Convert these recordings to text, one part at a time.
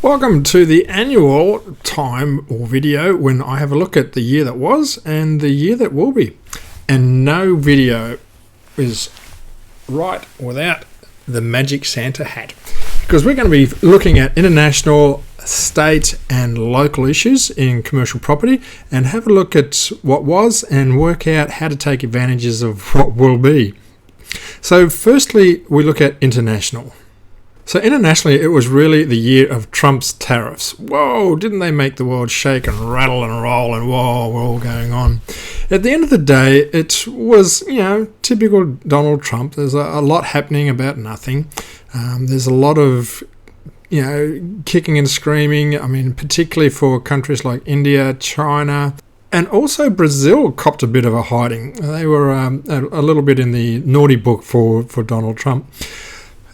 Welcome to the annual time or video when I have a look at the year that was and the year that will be. And no video is right without the magic Santa hat, because we're going to be looking at international, state and local issues in commercial property and have a look at what was and work out how to take advantages of what will be. So firstly, we look at international. So internationally, it was really the year of Trump's tariffs. Whoa, didn't they make the world shake and rattle and roll and whoa, we're all going on. At the end of the day, it was, typical Donald Trump. There's a lot happening about nothing. There's a lot of, kicking and screaming. I mean, particularly for countries like India, China, and also Brazil copped a bit of a hiding. They were a little bit in the naughty book for Donald Trump.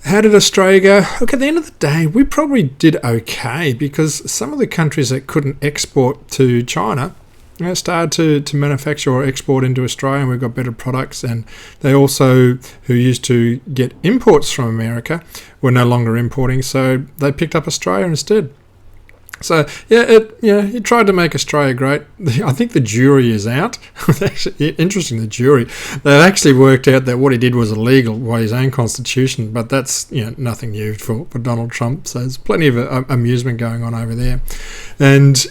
How did Australia go? Look, at the end of the day, we probably did okay because some of the countries that couldn't export to China started to manufacture or export into Australia, and we've got better products. And they also, who used to get imports from America, were no longer importing, so they picked up Australia instead. So, he tried to make Australia great. I think the jury is out. Actually, interesting, the jury. They actually worked out that what he did was illegal by his own constitution, but that's nothing new for Donald Trump. So there's plenty of amusement going on over there. And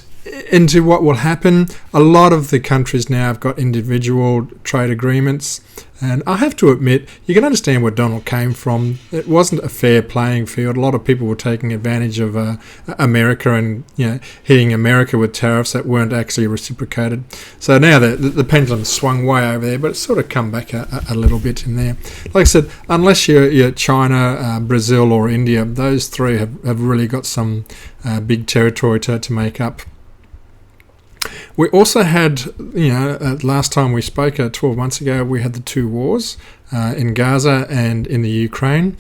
into what will happen, a lot of the countries now have got individual trade agreements. And I have to admit, you can understand where Donald came from. It wasn't a fair playing field. A lot of people were taking advantage of America and hitting America with tariffs that weren't actually reciprocated. So now the pendulum swung way over there, but it's sort of come back a little bit in there. Like I said, unless you're China, Brazil or India, those three have really got some big territory to make up. We also had, last time we spoke, 12 months ago, we had the two wars in Gaza and in the Ukraine.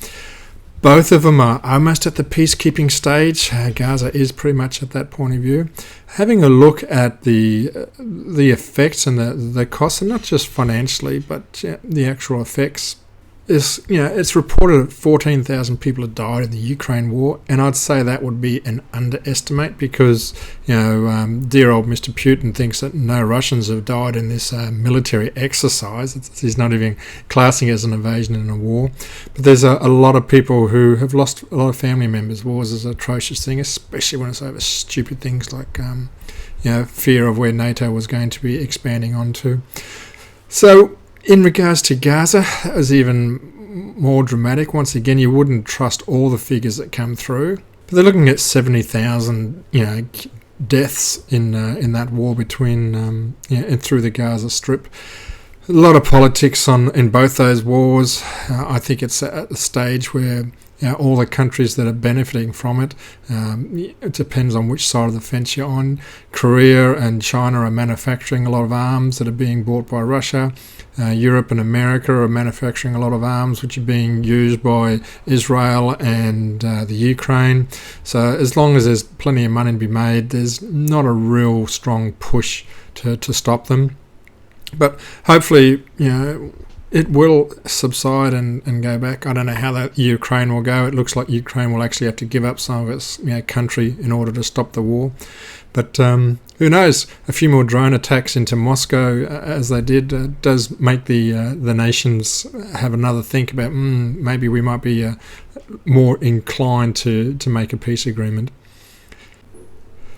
Both of them are almost at the peacekeeping stage. Gaza is pretty much at that point of view. Having a look at the effects and the costs, and not just financially, but the actual effects. It's reported that 14,000 people have died in the Ukraine war, and I'd say that would be an underestimate because, dear old Mr. Putin thinks that no Russians have died in this military exercise. He's not even classing it as an invasion and a war. But there's a lot of people who have lost a lot of family members. Wars is an atrocious thing, especially when it's over stupid things like, fear of where NATO was going to be expanding onto. So, in regards to Gaza, it was even more dramatic. Once again, you wouldn't trust all the figures that come through. But they're looking at 70,000, deaths in that war between and through the Gaza Strip. A lot of politics in both those wars. I think it's at the stage where all the countries that are benefiting from it, it depends on which side of the fence you're on. Korea and China are manufacturing a lot of arms that are being bought by Russia. Europe and America are manufacturing a lot of arms which are being used by Israel and the Ukraine. So as long as there's plenty of money to be made, there's not a real strong push to stop them. But hopefully, it will subside and go back. I don't know how that Ukraine will go. It looks like Ukraine will actually have to give up some of its country in order to stop the war. But who knows? A few more drone attacks into Moscow, as they did, does make the nations have another think about maybe we might be more inclined to make a peace agreement.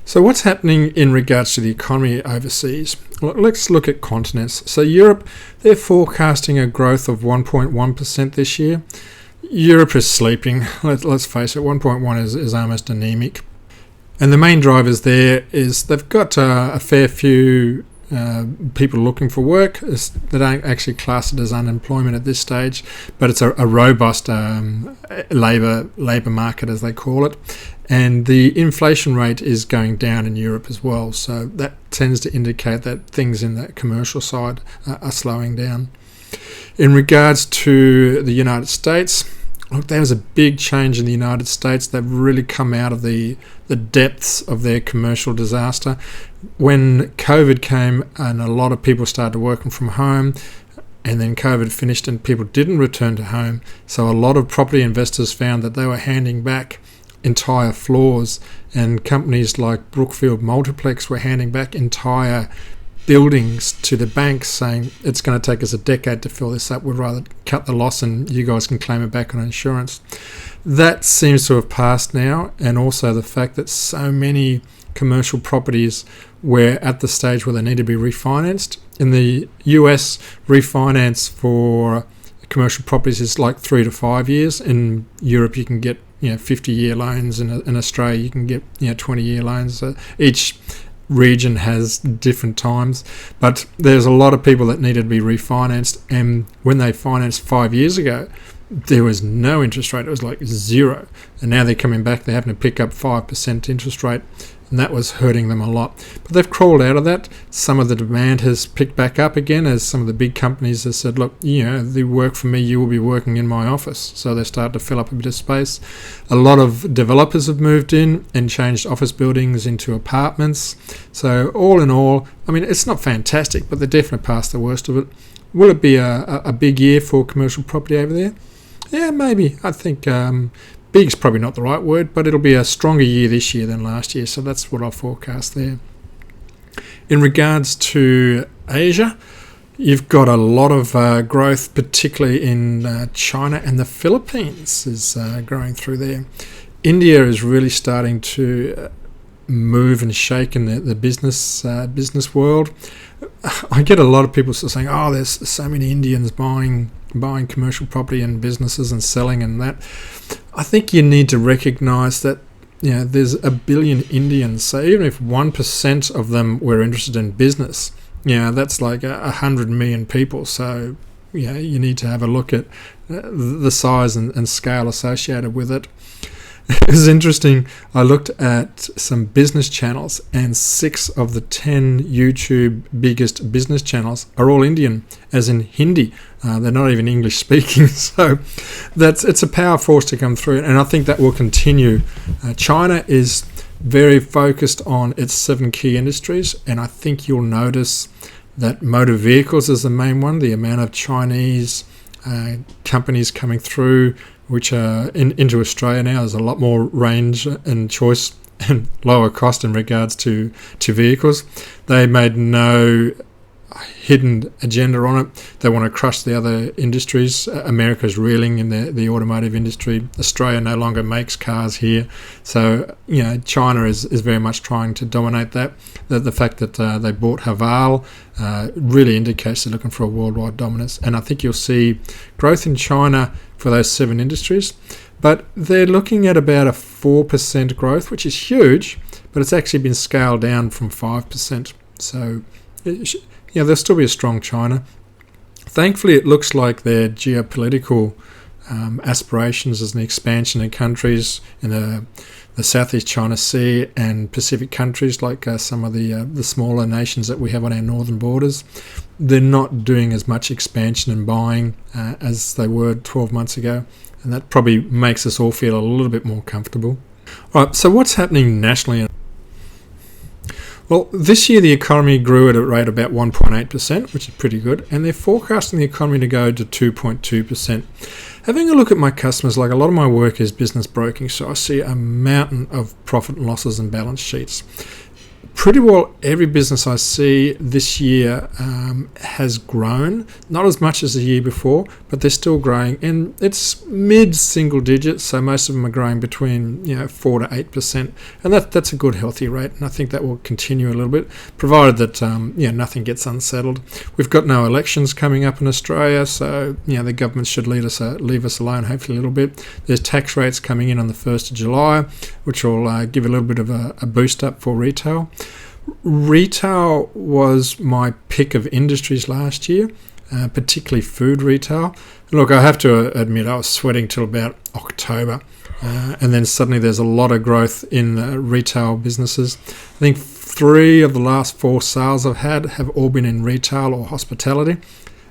So what's happening in regards to the economy overseas? Well, let's look at continents. So Europe, they're forecasting a growth of 1.1% this year. Europe is sleeping. Let's face it, 1.1 is almost anemic. And the main drivers there is they've got a fair few people looking for work. They don't actually class it as unemployment at this stage, but it's a robust labour market, as they call it. And the inflation rate is going down in Europe as well. So that tends to indicate that things in the commercial side are slowing down. In regards to the United States, look, there was a big change in the United States. They've really come out of the depths of their commercial disaster. When COVID came and a lot of people started working from home, and then COVID finished and people didn't return to home, so a lot of property investors found that they were handing back entire floors, and companies like Brookfield Multiplex were handing back entire buildings to the banks saying it's going to take us a decade to fill this up, we'd rather cut the loss and you guys can claim it back on insurance. That seems to have passed now, and also the fact that so many commercial properties were at the stage where they need to be refinanced. In the US, refinance for commercial properties is like 3 to 5 years. In Europe, you can get 50-year loans. In Australia, you can get 20-year loans. Each region has different times, but there's a lot of people that needed to be refinanced, and when they financed 5 years ago, there was no interest rate. It was like zero, and now they're coming back, they're having to pick up 5% interest rate, and that was hurting them a lot. But they've crawled out of that. Some of the demand has picked back up again as some of the big companies have said, look, the work for me, you will be working in my office. So they start to fill up a bit of space. A lot of developers have moved in and changed office buildings into apartments. So all in all, I mean, it's not fantastic, but they're definitely past the worst of it. Will it be a big year for commercial property over there? Yeah, maybe. I think big's probably not the right word, but it'll be a stronger year this year than last year. So that's what I'll forecast there. In regards to Asia, you've got a lot of growth, particularly in China, and the Philippines is growing through there. India is really starting to move and shake in the business world. I get a lot of people saying, "Oh, there's so many Indians buying commercial property and businesses and selling and that." I think you need to recognise that there's a billion Indians. So even if 1% of them were interested in business, that's like 100 million people. So you need to have a look at the size and scale associated with it. It was interesting. I looked at some business channels, and 6 of the 10 YouTube biggest business channels are all Indian, as in Hindi. They're not even English speaking, so it's a power force to come through, and I think that will continue. China is very focused on its 7 key industries, and I think you'll notice that motor vehicles is the main one. The amount of Chinese companies coming through, which are into Australia now, there's a lot more range and choice and lower cost in regards to vehicles. They made no hidden agenda on it. They want to crush the other industries. America's reeling in the automotive industry. Australia no longer makes cars here. So, China is very much trying to dominate that. The fact that they bought Haval really indicates they're looking for a worldwide dominance. And I think you'll see growth in China for those 7 industries. But they're looking at about a 4% growth, which is huge, but it's actually been scaled down from 5%. So, there'll still be a strong China. Thankfully, it looks like their geopolitical aspirations as an expansion in countries in the Southeast China Sea and Pacific countries, like some of the smaller nations that we have on our northern borders, they're not doing as much expansion and buying as they were 12 months ago. And that probably makes us all feel a little bit more comfortable. All right, so what's happening nationally? Well, this year the economy grew at a rate of about 1.8%, which is pretty good, and they're forecasting the economy to go to 2.2%. Having a look at my customers, like a lot of my work is business broking, so I see a mountain of profit and losses and balance sheets. Pretty well every business I see this year has grown, not as much as the year before, but they're still growing, and it's mid-single digits, so most of them are growing between 4 to 8%, and that's a good healthy rate, and I think that will continue a little bit, provided that nothing gets unsettled. We've got no elections coming up in Australia, so the government should leave us alone hopefully a little bit. There's tax rates coming in on the 1st of July, which will give a little bit of a boost up for retail. Retail was my pick of industries last year, particularly food retail. Look, I have to admit I was sweating till about October, and then suddenly there's a lot of growth in retail businesses. I think 3 of the last 4 sales I've had have all been in retail or hospitality.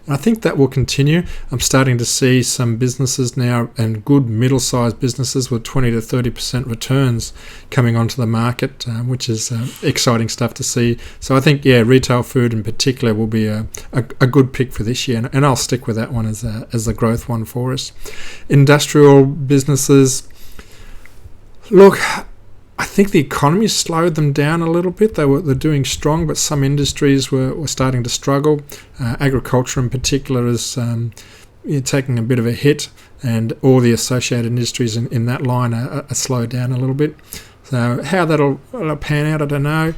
And I think that will continue. I'm starting to see some businesses now, and good middle-sized businesses with 20 to 30% returns coming onto the market, which is exciting stuff to see. So I think, retail food in particular will be a good pick for this year, and I'll stick with that one as the growth one for us. Industrial businesses, Look, I think the economy slowed them down a little bit. They're doing strong, but some industries were starting to struggle. Agriculture in particular is taking a bit of a hit, and all the associated industries in that line are slowed down a little bit. So how that'll pan out, I don't know.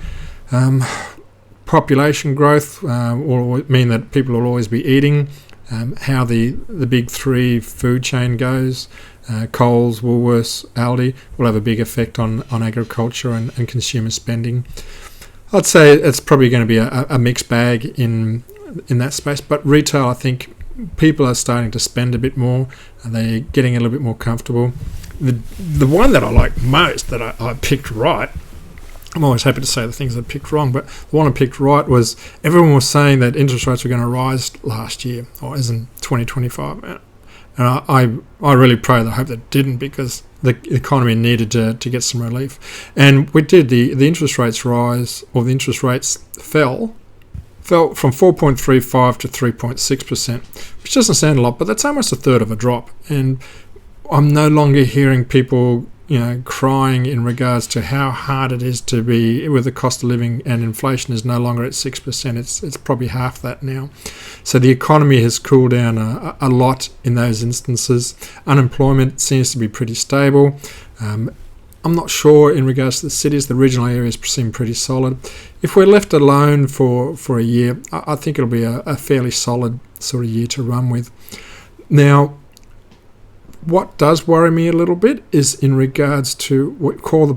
Population growth will mean that people will always be eating. How the big three food chain goes, Coles, Woolworths, Aldi, will have a big effect on agriculture and consumer spending. I'd say it's probably going to be a mixed bag in that space, but retail, I think people are starting to spend a bit more, and they're getting a little bit more comfortable. The one that I like most, that I picked right, I'm always happy to say the things I picked wrong, but the one I picked right was everyone was saying that interest rates were going to rise last year, or as in 2025. And I really pray and I hope that didn't, because the economy needed to get some relief. And we did. The interest rates rise, or the interest rates fell from 4.35 to 3.6%, which doesn't sound a lot, but that's almost a third of a drop. And I'm no longer hearing people crying in regards to how hard it is to be with the cost of living, and inflation is no longer at 6%. It's probably half that now. So the economy has cooled down a lot in those instances. Unemployment seems to be pretty stable. I'm not sure in regards to the cities. The regional areas seem pretty solid. If we're left alone for a year, I think it'll be a fairly solid sort of year to run with. Now, what does worry me a little bit is in regards to what we call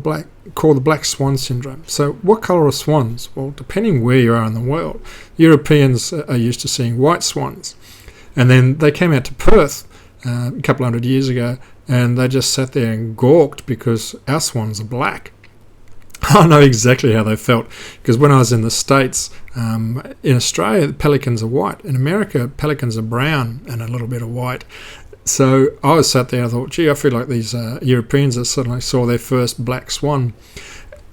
the black swan syndrome. So what colour are swans? Well, depending where you are in the world, Europeans are used to seeing white swans. And then they came out to Perth a couple hundred years ago, and they just sat there and gawked because our swans are black. I know exactly how they felt, because when I was in the States, in Australia, pelicans are white. In America, pelicans are brown and a little bit of white. So I was sat there and I thought, gee, I feel like these Europeans that suddenly saw their first black swan.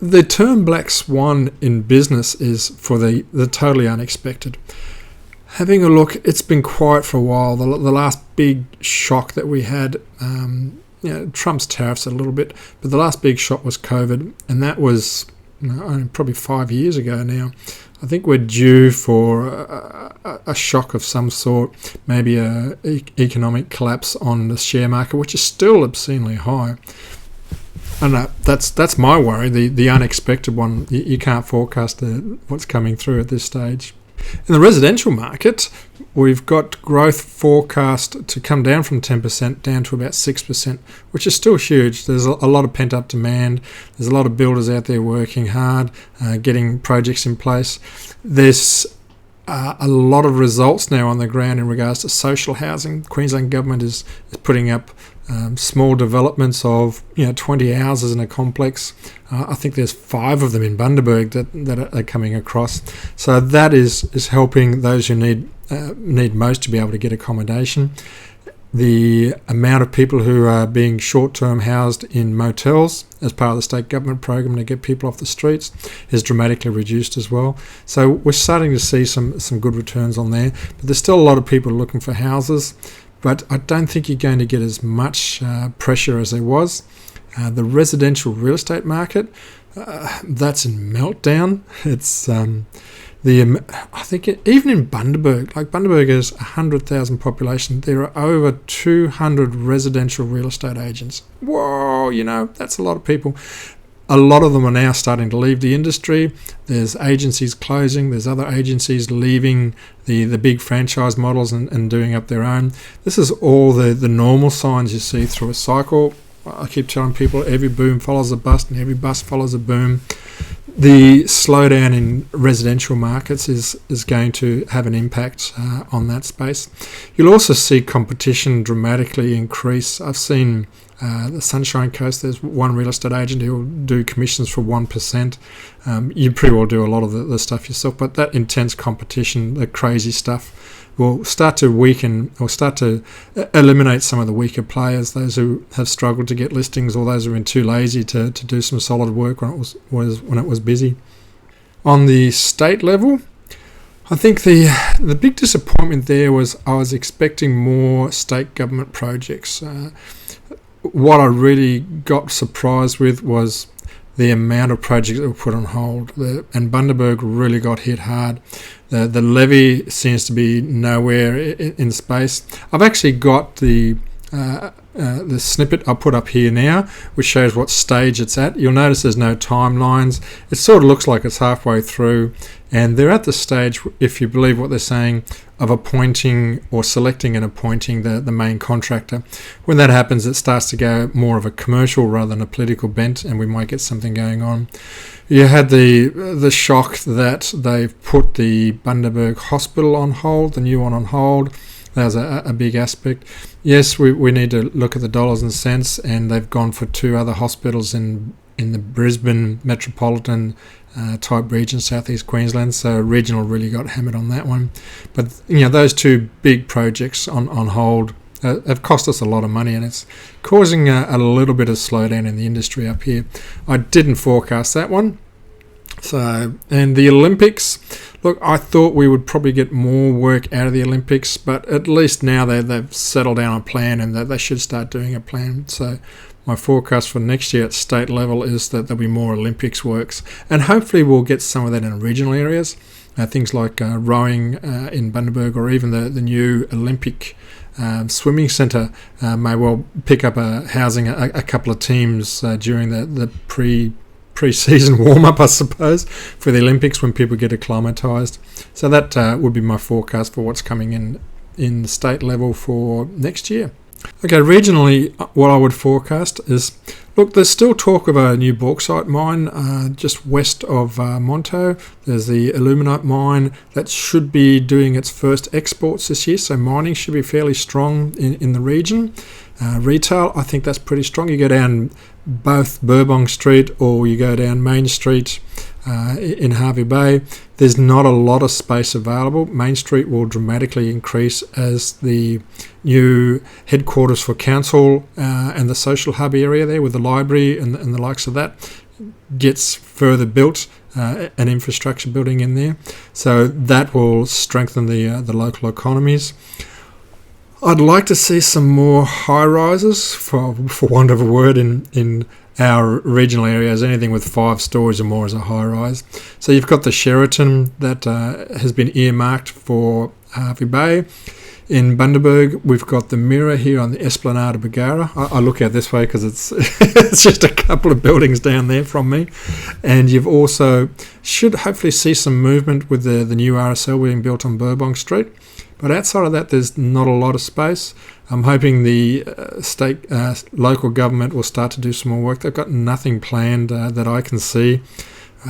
The term black swan in business is for the totally unexpected. Having a look, it's been quiet for a while. The last big shock that we had, Trump's tariffs a little bit, but the last big shock was COVID, and that was probably 5 years ago now. I think we're due for a shock of some sort, maybe a economic collapse on the share market, which is still obscenely high. And that's my worry, the unexpected one. You can't forecast what's coming through at this stage. In the residential market, we've got growth forecast to come down from 10% down to about 6%, which is still huge. There's a lot of pent-up demand. There's a lot of builders out there working hard, getting projects in place. There's a lot of results now on the ground in regards to social housing. Queensland government is putting up small developments of 20 houses in a complex. I think there's 5 of them in Bundaberg that are coming across. So that is helping those who need most to be able to get accommodation. The amount of people who are being short-term housed in motels as part of the state government program to get people off the streets is dramatically reduced as well. So we're starting to see some good returns on there. But there's still a lot of people looking for houses. But I don't think you're going to get as much pressure as there was. The residential real estate market, that's in meltdown. It's I think even in Bundaberg, like Bundaberg has 100,000 population, there are over 200 residential real estate agents. Whoa, that's a lot of people. A lot of them are now starting to leave the industry. There's agencies closing. There's other agencies leaving the big franchise models and doing up their own. This is all the normal signs you see through a cycle. I keep telling people every boom follows a bust and every bust follows a boom. The slowdown in residential markets is going to have an impact on that space. You'll also see competition dramatically increase. I've seen the Sunshine Coast, there's one real estate agent who will do commissions for 1%. You pretty well do a lot of the stuff yourself, but that intense competition, the crazy stuff, will start to weaken or start to eliminate some of the weaker players, those who have struggled to get listings or those who have been too lazy to do some solid work when it was busy. On the state level, I think the big disappointment there was I was expecting more state government projects. what I really got surprised with was the amount of projects that were put on hold. And Bundaberg really got hit hard. The Levy seems to be nowhere in space. I've actually got the snippet I put up here now, which shows what stage it's at. You'll notice there's no timelines. It sort of looks like it's halfway through, and they're at the stage, if you believe what they're saying, of appointing or selecting and appointing the main contractor. When that happens, it starts to go more of a commercial rather than a political bent, and we might get something going on. You had the shock that they've put the Bundaberg hospital on hold, the new one on hold. That was a big aspect. Yes, we need to look at the dollars and cents, and they've gone for 2 other hospitals in the Brisbane metropolitan type region, southeast Queensland. So regional really got hammered on that one. But those 2 big projects on hold have cost us a lot of money, and it's causing a little bit of slowdown in the industry up here. I didn't forecast that one. So, and the Olympics, look, I thought we would probably get more work out of the Olympics, but at least now they've settled down a plan, and that they should start doing a plan. So my forecast for next year at state level is that there'll be more Olympics works, and hopefully we'll get some of that in regional areas. Things like rowing in Bundaberg, or even the new Olympic swimming centre may well pick up housing a couple of teams during the pre-season warm-up, I suppose, for the Olympics when people get acclimatised. So that would be my forecast for what's coming in the state level for next year. Okay, regionally, what I would forecast is, look, there's still talk of a new bauxite mine just west of Monto. There's the illuminite mine that should be doing its first exports this year, so mining should be fairly strong in the region. Retail, I think that's pretty strong. You go down both Bourbon Street or you go down Main Street in Harvey Bay, there's not a lot of space available. Main Street will dramatically increase as the new headquarters for council and the social hub area there with the library and the likes of that gets further built, an infrastructure building in there. So that will strengthen the local economies. I'd like to see some more high-rises, for want of a word, in our regional areas. Anything with 5 stories or more is a high-rise. So you've got the Sheraton that has been earmarked for Harvey Bay. In Bundaberg, we've got the Mirror here on the Esplanade of Bargara. I look out this way because it's it's just a couple of buildings down there from me. And you've also should hopefully see some movement with the new RSL being built on Bourbon Street. But outside of that, there's not a lot of space. I'm hoping the state, local government will start to do some more work. They've got nothing planned that I can see.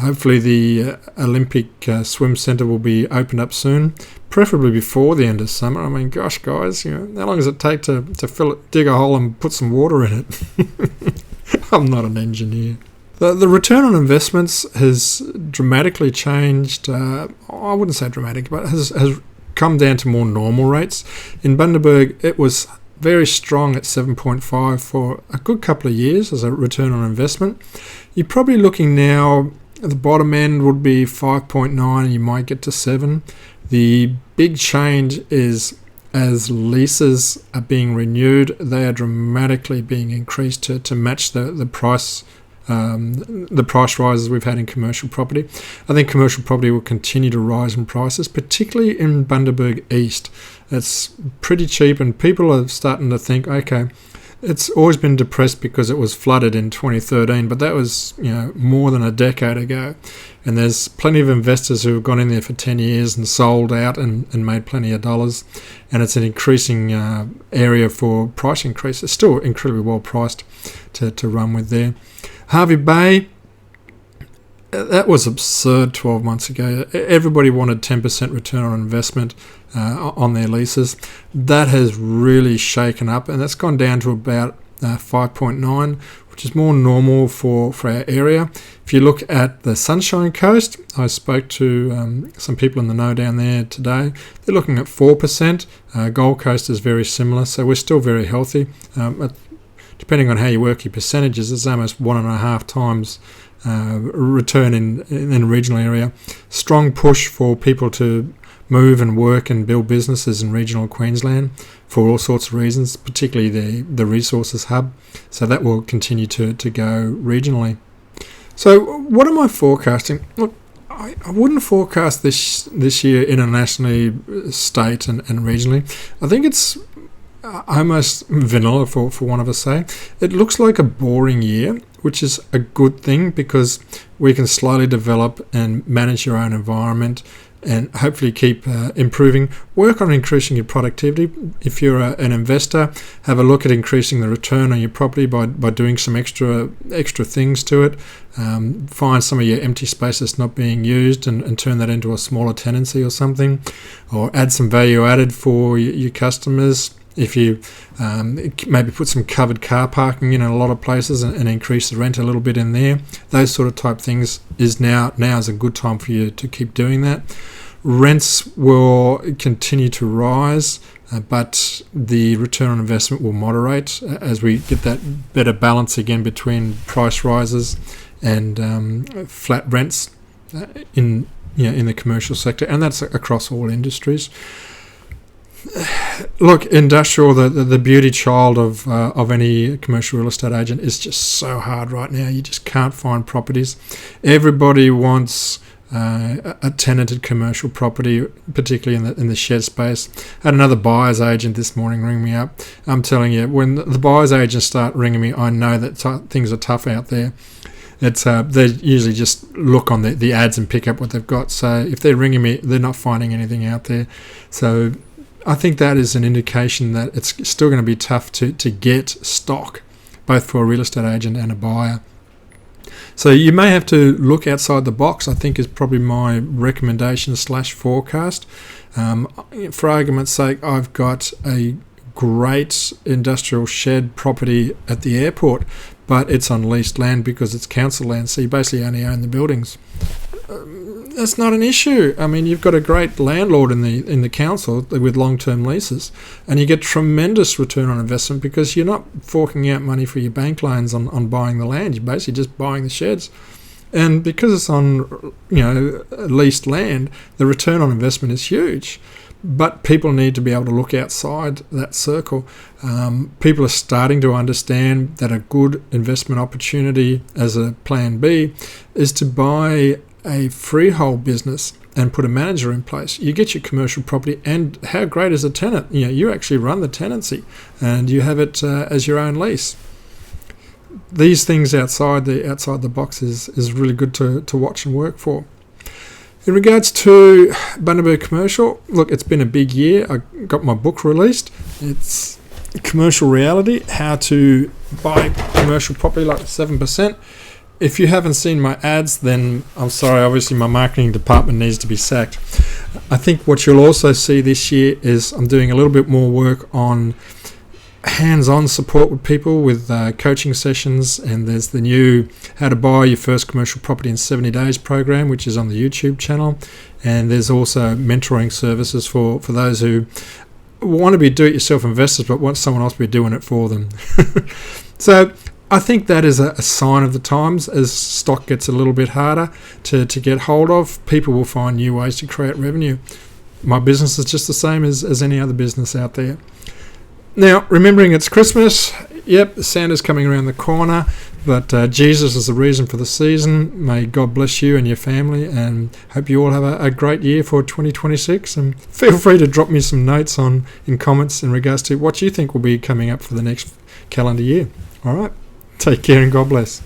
Hopefully the Olympic swim centre will be opened up soon, preferably before the end of summer. I mean, gosh, guys, how long does it take to fill it, dig a hole and put some water in it? I'm not an engineer. The return on investments has dramatically changed. I wouldn't say dramatic, but has come down to more normal rates. In Bundaberg, it was very strong at 7.5 for a good couple of years as a return on investment. You're probably looking now at the bottom end would be 5.9, and you might get to 7. The big change is as leases are being renewed, they are dramatically being increased to match the price rises we've had in commercial property. I think commercial property will continue to rise in prices, particularly in Bundaberg East. It's pretty cheap, and people are starting to think, okay, it's always been depressed because it was flooded in 2013, but that was more than a decade ago. And there's plenty of investors who have gone in there for 10 years and sold out and made plenty of dollars. And it's an increasing area for price increase. It's still incredibly well priced to run with there. Harvey Bay, that was absurd 12 months ago. Everybody wanted 10% return on investment on their leases. That has really shaken up, and that's gone down to about 5.9, which is more normal for our area. If you look at the Sunshine Coast, I spoke to some people in the know down there today. They're looking at 4%. Gold Coast is very similar, so we're still very healthy. Depending on how you work your percentages, it's almost 1.5 times return in the regional area. Strong push for people to move and work and build businesses in regional Queensland for all sorts of reasons, particularly the resources hub. So that will continue to go regionally. So what am I forecasting? Look, I wouldn't forecast this year internationally, state and regionally. I think it's almost vanilla, for one of us say. It looks like a boring year, which is a good thing because we can slowly develop and manage your own environment and hopefully keep improving. Work on increasing your productivity. If you're an investor, have a look at increasing the return on your property by doing some extra things to it. Find some of your empty space that's not being used and turn that into a smaller tenancy or something, or add some value added for your customers. If you maybe put some covered car parking in a lot of places and increase the rent a little bit in there, those sort of type things now is a good time for you to keep doing that. Rents will continue to rise, but the return on investment will moderate as we get that better balance again between price rises and flat rents in the commercial sector, and that's across all industries. Look, industrial, the beauty child of any commercial real estate agent, is just so hard right now. You just can't find properties. Everybody wants a tenanted commercial property, particularly in the shed space. I had another buyer's agent this morning ring me up. I'm telling you, when the buyer's agents start ringing me, I know that things are tough out there. They usually just look on the ads and pick up what they've got. So if they're ringing me, they're not finding anything out there. So I think that is an indication that it's still going to be tough to get stock, both for a real estate agent and a buyer. So you may have to look outside the box, I think, is probably my recommendation / forecast. For argument's sake, I've got a great industrial shed property at the airport, but it's on leased land because it's council land, so you basically only own the buildings. That's not an issue. I mean, you've got a great landlord in the council with long-term leases, and you get tremendous return on investment because you're not forking out money for your bank loans on buying the land. You're basically just buying the sheds, and because it's on leased land, the return on investment is huge. But people need to be able to look outside that circle. People are starting to understand that a good investment opportunity as a plan B is to buy a freehold business and put a manager in place. You get your commercial property, and how great is a tenant? You actually run the tenancy and you have it as your own lease. These things outside the box is really good to watch and work for. In regards to Bundaberg Commercial, look, it's been a big year. I got my book released. It's Commercial Reality, How to Buy Commercial Property Like 7%. If you haven't seen my ads, then I'm sorry, obviously my marketing department needs to be sacked. I think what you'll also see this year is I'm doing a little bit more work on hands-on support with people with coaching sessions, and there's the new How to Buy Your First Commercial Property in 70 Days program, which is on the YouTube channel, and there's also mentoring services for those who want to be do-it-yourself investors but want someone else to be doing it for them. So I think that is a sign of the times. As stock gets a little bit harder to get hold of, people will find new ways to create revenue. My business is just the same as any other business out there. Now, remembering it's Christmas, yep, Santa's coming around the corner, but Jesus is the reason for the season. May God bless you and your family, and hope you all have a great year for 2026. And feel free to drop me some notes in comments in regards to what you think will be coming up for the next calendar year. All right, take care and God bless.